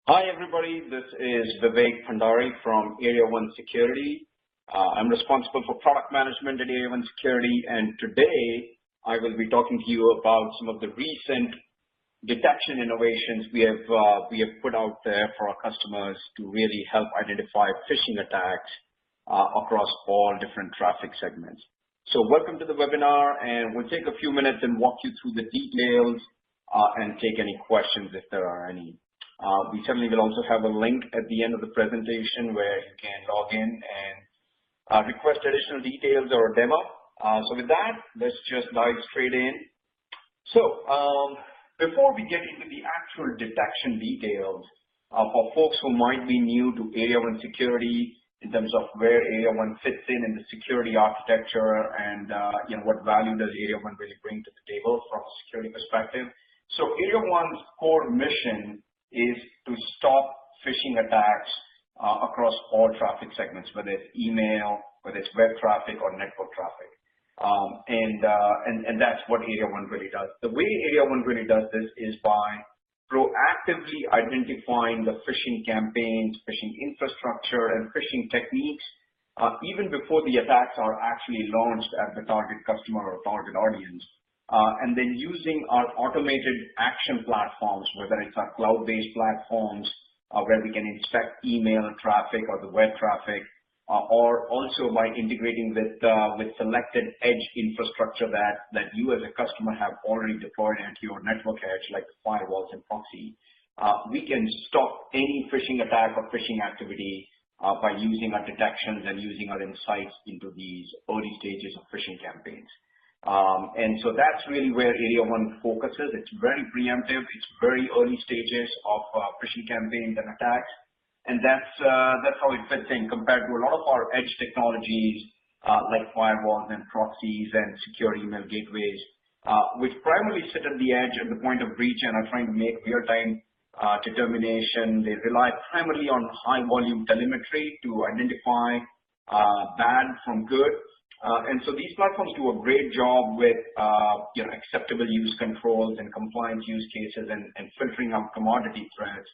Hi, everybody. This is Vivek Pandari from Area 1 Security. I'm responsible for product management at Area 1 Security, and today I will be talking to you about some of the recent detection innovations we have put out there for our customers to really help identify phishing attacks across all different traffic segments. So welcome to the webinar, and we'll take a few minutes and walk you through the details and take any questions if there are any. We certainly will also have a link at the end of the presentation where you can log in and request additional details or a demo. So with that, let's just dive straight in. So before we get into the actual detection details, for folks who might be new to Area 1 Security in terms of where Area 1 fits in the security architecture and what value does Area 1 really bring to the table from a security perspective. So Area 1's core mission is to stop phishing attacks across all traffic segments, whether it's email, whether it's web traffic or network traffic. And that's what Area 1 really does. The way Area 1 really does this is by proactively identifying the phishing campaigns, phishing infrastructure, and phishing techniques even before the attacks are actually launched at the target customer or target audience. And then using our automated action platforms, whether it's our cloud-based platforms where we can inspect email traffic or the web traffic, or also by integrating with selected edge infrastructure that you as a customer have already deployed into your network edge, like the firewalls and proxy. We can stop any phishing attack or phishing activity by using our detections and using our insights into these early stages of phishing campaigns. And so that's really where Area 1 focuses. It's very preemptive. It's very early stages of phishing campaigns and attacks. And that's how it fits in compared to a lot of our edge technologies like firewalls and proxies and secure email gateways, which primarily sit at the edge at the point of breach and are trying to make real-time determination. They rely primarily on high-volume telemetry to identify bad from good. And so these platforms do a great job with acceptable use controls and compliance use cases and filtering out commodity threats,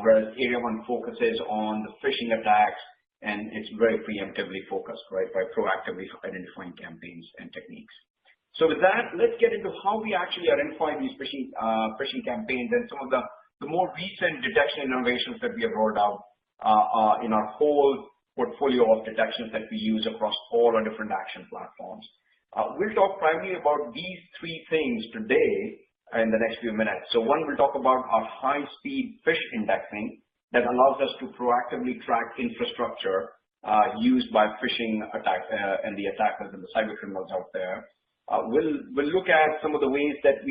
whereas Area 1 focuses on the phishing attacks, and it's very preemptively focused, right, by proactively identifying campaigns and techniques. So with that, let's get into how we actually identify these phishing campaigns and some of the more recent detection innovations that we have rolled out in our whole portfolio of detections that we use across all our different action platforms. We'll talk primarily about these three things today in the next few minutes. So one, we'll talk about our high-speed Phish indexing that allows us to proactively track infrastructure used by phishing attack and the attackers and the cyber criminals out there. We'll look at some of the ways that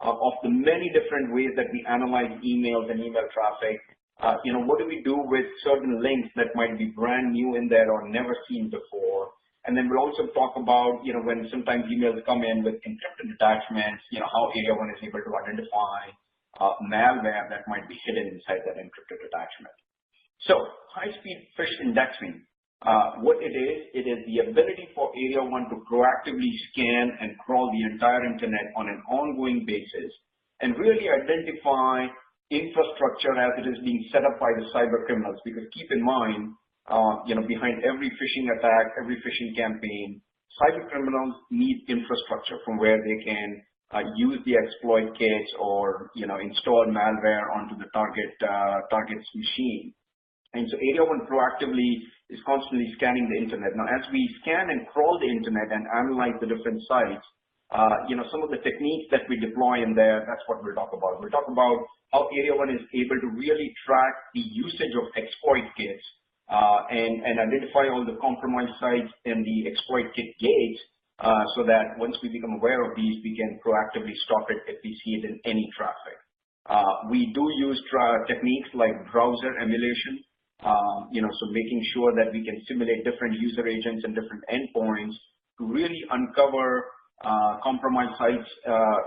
of the many different ways that we analyze emails and email traffic. What do we do with certain links that might be brand new in there or never seen before? And then we'll also talk about, when sometimes emails come in with encrypted attachments, how Area 1 is able to identify malware that might be hidden inside that encrypted attachment. So high-speed Phish indexing, what it is the ability for Area 1 to proactively scan and crawl the entire internet on an ongoing basis and really identify infrastructure as it is being set up by the cyber criminals. Because keep in mind, behind every phishing attack, every phishing campaign, cyber criminals need infrastructure from where they can use the exploit kits or install malware onto the target's machine. And so Area 1 proactively is constantly scanning the internet. Now, as we scan and crawl the internet and analyze the different sites, some of the techniques that we deploy in there, that's what we'll talk about. We'll talk about how Area 1 is able to really track the usage of exploit kits and identify all the compromised sites in the exploit kit gates so that once we become aware of these, we can proactively stop it if we see it in any traffic. We do use techniques like browser emulation, so making sure that we can simulate different user agents and different endpoints to really uncover compromised sites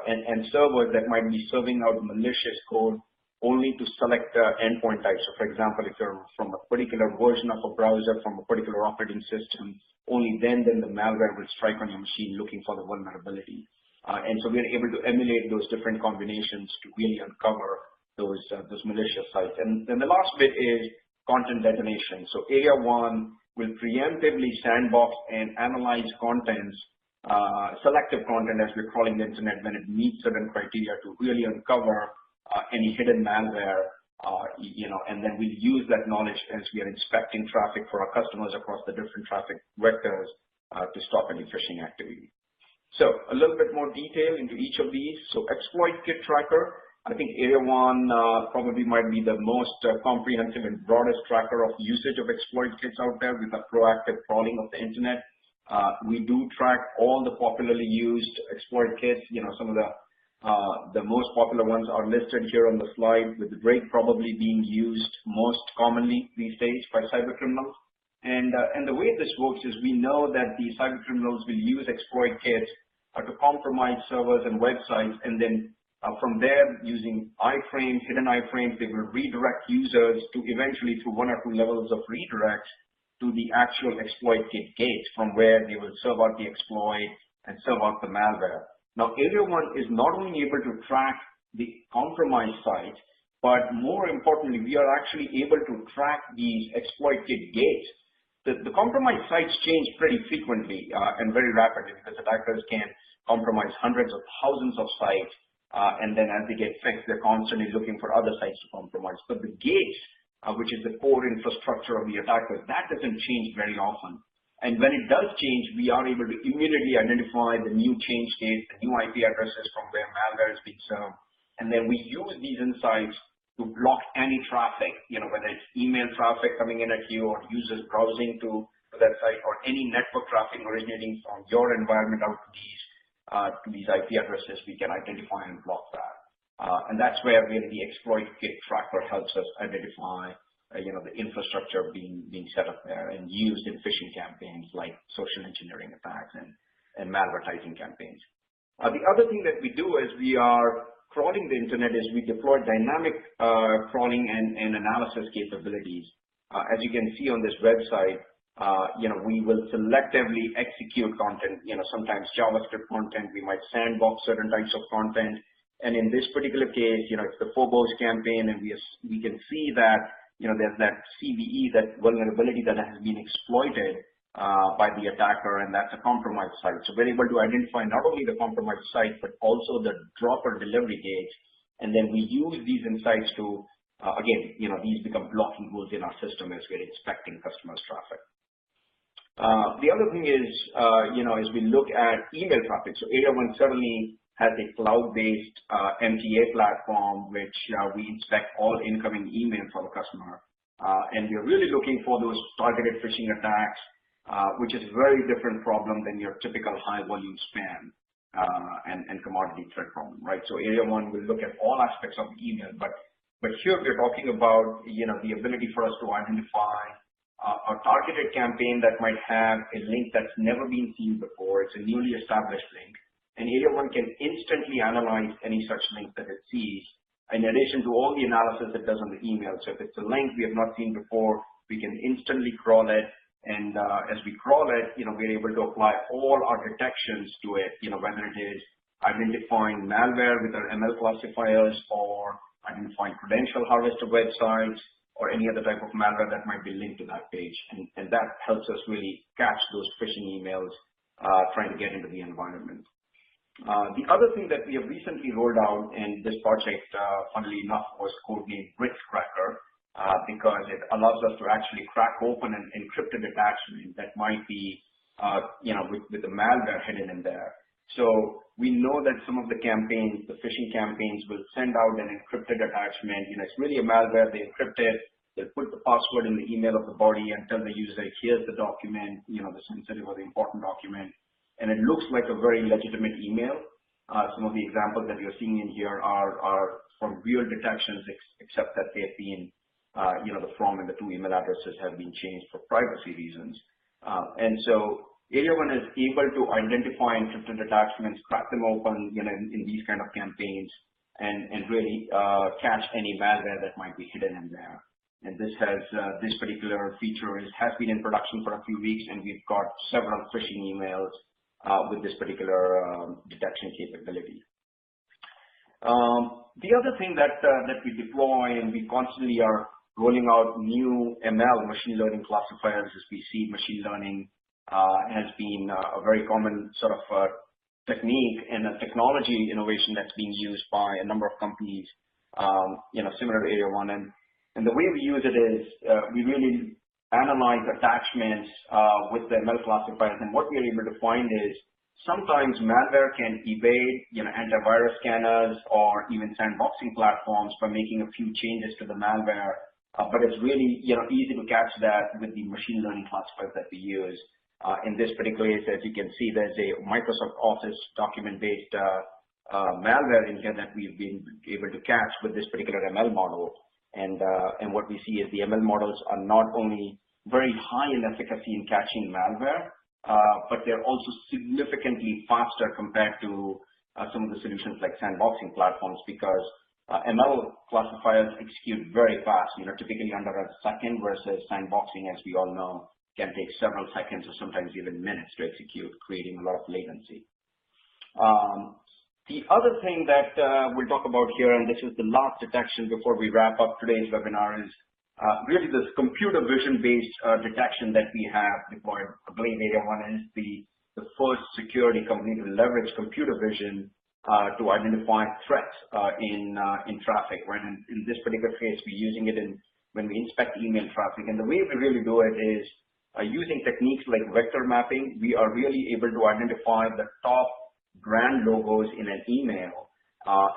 and servers that might be serving out malicious code only to select endpoint types. So for example, if you're from a particular version of a browser from a particular operating system, only then the malware will strike on your machine looking for the vulnerability. And so we're able to emulate those different combinations to really uncover those malicious sites. And then the last bit is content detonation. So Area 1 will preemptively sandbox and analyze contents, selective content as we're calling the internet, when it meets certain criteria to really uncover any hidden malware, and then we'll use that knowledge as we are inspecting traffic for our customers across the different traffic vectors to stop any phishing activity. So a little bit more detail into each of these. So exploit kit tracker, I think Area 1 probably might be the most comprehensive and broadest tracker of usage of exploit kits out there with a proactive crawling of the internet. We do track all the popularly used exploit kits. Some of the most popular ones are listed here on the slide, with Drake probably being used most commonly these days by cybercriminals. And the way this works is we know that the cybercriminals will use exploit kits to compromise servers and websites, and then from there, using iframes, hidden iframes, they will redirect users to eventually, through one or two levels of redirects, to the actual exploit kit gate, from where they will serve out the exploit and serve out the malware. Now, Area 1 is not only able to track the compromised sites, but more importantly, we are actually able to track these exploit kit gates. The compromised sites change pretty frequently and very rapidly, because attackers can compromise hundreds of thousands of sites, and then as they get fixed, they're constantly looking for other sites to compromise. But the gates, which is the core infrastructure of the attackers, that doesn't change very often. And when it does change, we are able to immediately identify the new change states, the new IP addresses from where malware is being served. And then we use these insights to block any traffic, whether it's email traffic coming in at you, or users browsing to that site, or any network traffic originating from your environment out to these IP addresses. We can identify and block that. And that's where really the exploit kit tracker helps us identify the infrastructure being set up there and used in phishing campaigns like social engineering attacks and malvertising campaigns. The other thing that we do as we are crawling the internet is we deploy dynamic crawling and analysis capabilities. As you can see on this website, we will selectively execute content, sometimes JavaScript content. We might sandbox certain types of content. And in this particular case, it's the Phobos campaign, and we can see that, there's that CVE, that vulnerability that has been exploited by the attacker, and that's a compromised site. So we're able to identify not only the compromised site, but also the dropper delivery gates. And then we use these insights to, again, these become blocking rules in our system as we're inspecting customers' traffic. The other thing is, as we look at email traffic, so Area 1 certainly has a cloud-based MTA platform, which we inspect all incoming email from the customer. And we're really looking for those targeted phishing attacks, which is a very different problem than your typical high-volume spam and commodity threat problem, right? So Area 1 will look at all aspects of the email, but here we're talking about, the ability for us to identify a targeted campaign that might have a link that's never been seen before. It's a newly established link. And Area 1 can instantly analyze any such link that it sees, in addition to all the analysis it does on the email. So if it's a link we have not seen before, we can instantly crawl it. And as we crawl it, we're able to apply all our detections to it, whether it is identifying malware with our ML classifiers, or identifying credential harvester websites, or any other type of malware that might be linked to that page. And that helps us really catch those phishing emails trying to get into the environment. The other thing that we have recently rolled out in this project, funnily enough, was codenamed Bridge Cracker, because it allows us to actually crack open an encrypted attachment that might be, with the malware hidden in there. So we know that some of the campaigns, the phishing campaigns, will send out an encrypted attachment. It's really a malware. They encrypt it. They'll put the password in the email of the body and tell the user, here's the document, the sensitive or the important document. And it looks like a very legitimate email. Some of the examples that you're seeing in here are from real detections, except that they've been, the from and the two email addresses have been changed for privacy reasons. And so Area 1 is able to identify encrypted attachments, crack them open, in these kind of campaigns, and really catch any malware that might be hidden in there. And this particular feature has been in production for a few weeks, and we've got several phishing emails with this particular detection capability. The other thing that we deploy, and we constantly are rolling out new ML, machine learning classifiers, as we see machine learning has been a very common sort of technique and a technology innovation that's being used by a number of companies, similar to Area 1. And the way we use it is we really analyze attachments with the ML classifiers, and what we are able to find is sometimes malware can evade, antivirus scanners or even sandboxing platforms by making a few changes to the malware. But it's really, easy to catch that with the machine learning classifiers that we use. In this particular case, as you can see, there's a Microsoft Office document-based malware in here that we've been able to catch with this particular ML model. And what we see is the ML models are not only very high in efficacy in catching malware, but they're also significantly faster compared to some of the solutions like sandboxing platforms, because ML classifiers execute very fast, typically under a second, versus sandboxing, as we all know, can take several seconds or sometimes even minutes to execute, creating a lot of latency. The other thing that we'll talk about here, and this is the last detection before we wrap up today's webinar, is really this computer vision-based detection that we have deployed. I believe Area 1 is the first security company to leverage computer vision to identify threats in traffic. Right? And in this particular case, we're using it when we inspect email traffic. And the way we really do it is using techniques like vector mapping. We are really able to identify the top brand logos in an email,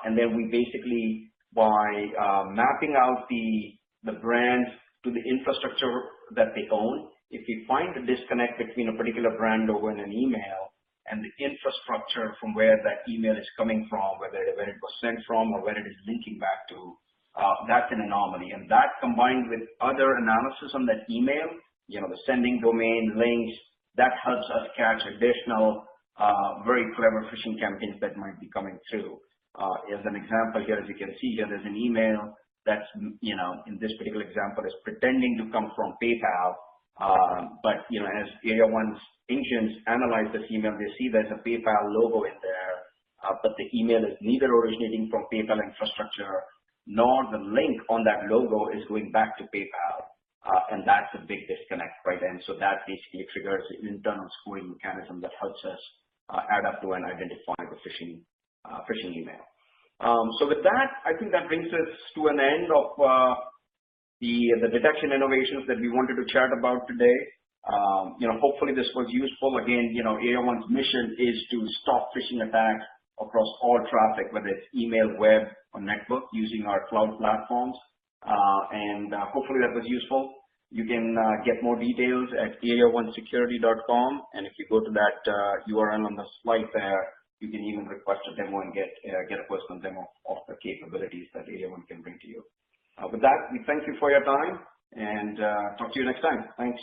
and then we basically, by mapping out the brands to the infrastructure that they own, if we find a disconnect between a particular brand logo in an email and the infrastructure from where that email is coming from, where it was sent from or where it is linking back to, that's an anomaly. And that, combined with other analysis on that email, the sending domain, links, that helps us catch additional very clever phishing campaigns that might be coming through. As an example here, as you can see here, there's an email that's, in this particular example, is pretending to come from PayPal. But, as Area 1's engines analyze this email, they see there's a PayPal logo in there, but the email is neither originating from PayPal infrastructure, nor the link on that logo is going back to PayPal. And that's a big disconnect, right? And so that basically triggers an internal scoring mechanism that helps us add up to and identify the phishing email. So with that, I think that brings us to an end of the detection innovations that we wanted to chat about today. Hopefully this was useful. Again, Area 1's mission is to stop phishing attacks across all traffic, whether it's email, web, or network, using our cloud platforms. And hopefully that was useful. You can get more details at area1security.com, and if you go to that URL on the slide there, you can even request a demo and get a personal demo of the capabilities that Area 1 can bring to you. With that, we thank you for your time, and talk to you next time. Thanks.